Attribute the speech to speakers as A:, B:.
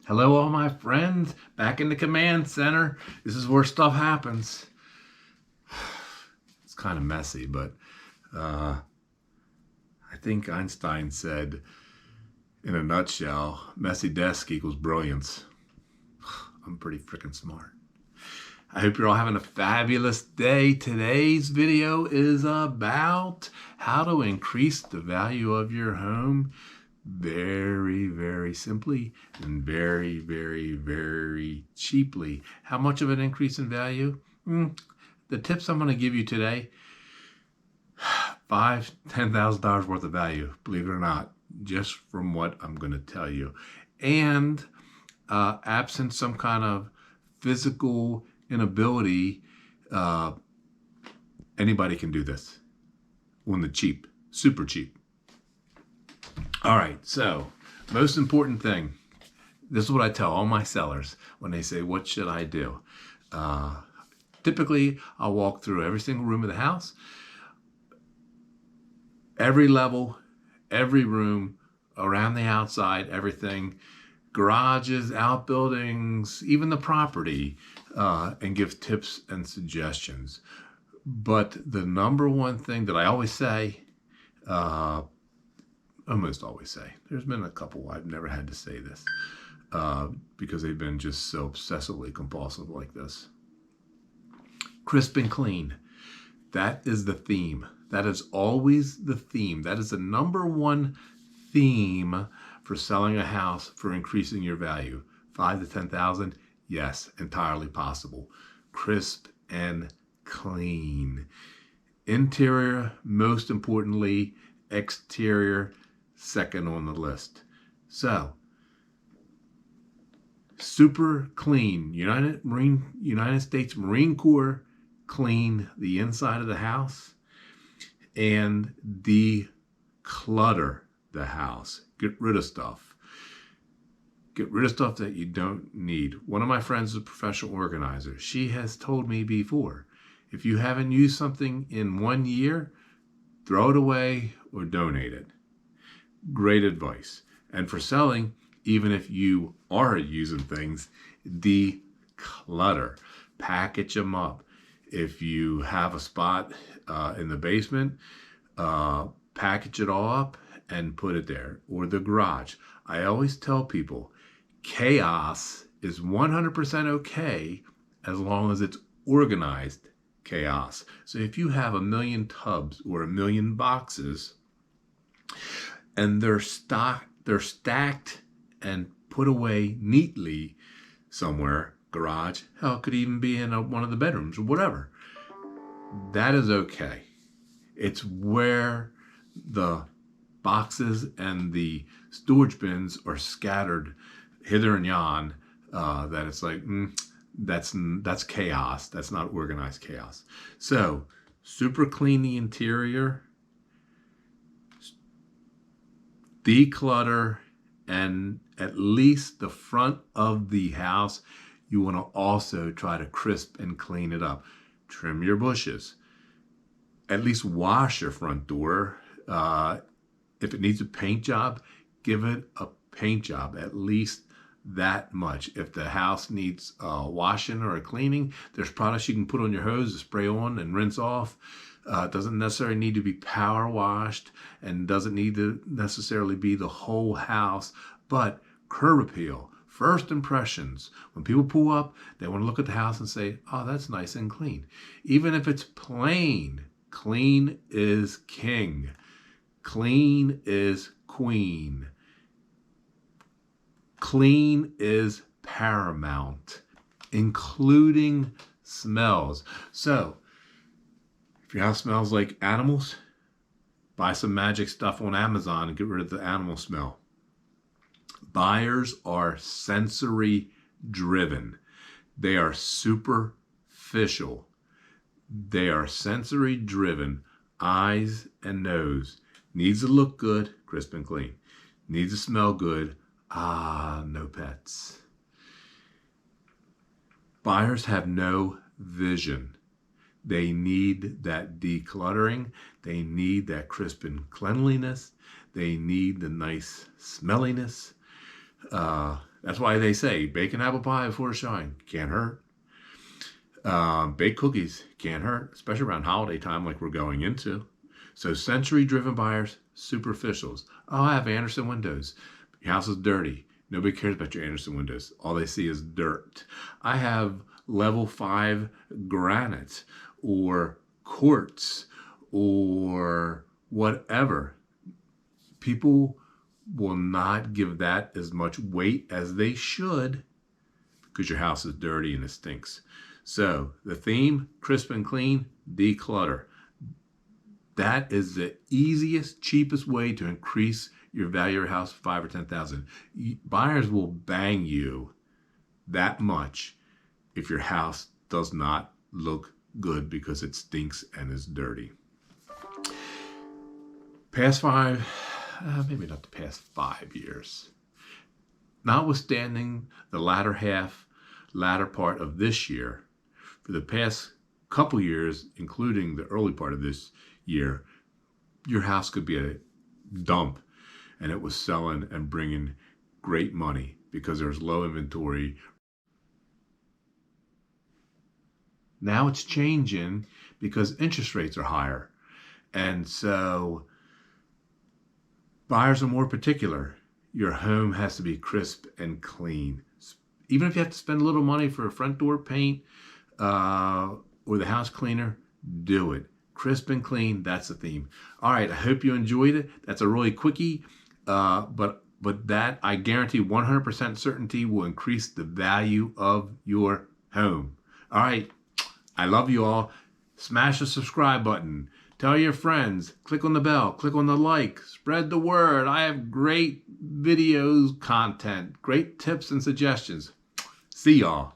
A: Hello, all my friends, back in the command center. This is where stuff happens. It's kind of messy, but I think Einstein said, in a nutshell, messy desk equals brilliance. I'm pretty freaking smart. I hope you're all having a fabulous day. Today's video is about how to increase the value of your home very, very simply and very, very, very cheaply. How much of an increase in value? The tips I'm going to give you today, $5,000, $10,000 worth of value, believe it or not, just from what I'm going to tell you. And absent some kind of physical inability, anybody can do this on the cheap, super cheap. All right, so most important thing, this is what I tell all my sellers when they say, what should I do? Typically, I'll walk through every single room of the house, every level, every room, around the outside, everything, garages, outbuildings, even the property, and give tips and suggestions. But the number one thing that I always say, almost always say, there's been a couple I've never had to say this, because they've been just so obsessively compulsive like this. Crisp and clean. That is the theme. That is always the theme. That is the number one theme for selling a house, for increasing your value. 5 to 10,000, yes, entirely possible. Crisp and clean. Interior, most importantly. Exterior, second on the list. So, super clean. United States Marine Corps clean the inside of the house and declutter the house. Get rid of stuff. Get rid of stuff that you don't need. One of my friends is a professional organizer. She has told me before, if you haven't used something in 1 year, throw it away or donate it. Great advice. And for selling, even if you are using things, declutter. Package them up. If you have a spot in the basement, package it all up and put it there. Or the garage. I always tell people, chaos is 100% okay as long as it's organized chaos. So if you have 1 million tubs or 1 million boxes and they're stacked and put away neatly somewhere, garage, hell, it could even be in one of the bedrooms or whatever, that is okay. It's where the boxes and the storage bins are scattered hither and yon that it's like, that's chaos. That's not organized chaos. So, super clean the interior, declutter, and at least the front of the house, you want to also try to crisp and clean it up. Trim your bushes. At least wash your front door. If it needs a paint job, give it a paint job. At least that much. If the house needs washing or a cleaning, there's products you can put on your hose to spray on and rinse off. It doesn't necessarily need to be power washed and doesn't need to necessarily be the whole house, but curb appeal, first impressions. When people pull up, they want to look at the house and say, oh, that's nice and clean. Even if it's plain, clean is king. Clean is queen. Clean is paramount, including smells. So, if your house smells like animals, buy some magic stuff on Amazon and get rid of the animal smell. Buyers are sensory driven. They are superficial. They are sensory driven. Eyes and nose. Needs to look good, crisp and clean. Needs to smell good. No pets. Buyers have no vision. They need that decluttering. They need that crisp and cleanliness. They need the nice smelliness. That's why they say bake an apple pie before showing. Can't hurt. Baked cookies can't hurt, especially around holiday time like we're going into. So sensory-driven buyers, superficials. Oh, I have Anderson windows. Your house is dirty. Nobody cares about your Anderson windows. All they see is dirt. I have level 5 granite or quartz or whatever. People will not give that as much weight as they should because your house is dirty and it stinks. So the theme, crisp and clean, declutter. That is the easiest, cheapest way to increase your value of your house 5 or 10,000. Buyers will bang you that much if your house does not look good because it stinks and is dirty. Past 5, maybe not the past 5 years. Notwithstanding the latter part of this year, for the past couple years, including the early part of this year, your house could be a dump and it was selling and bringing great money because there's low inventory. Now it's changing because interest rates are higher. And so buyers are more particular. Your home has to be crisp and clean. Even if you have to spend a little money for a front door paint or the house cleaner, do it. Crisp and clean, that's the theme. All right, I hope you enjoyed it. That's a really quickie, but that I guarantee 100% certainty will increase the value of your home. All right, I love you all. Smash the subscribe button. Tell your friends. Click on the bell. Click on the like. Spread the word. I have great videos, content, great tips and suggestions. See y'all.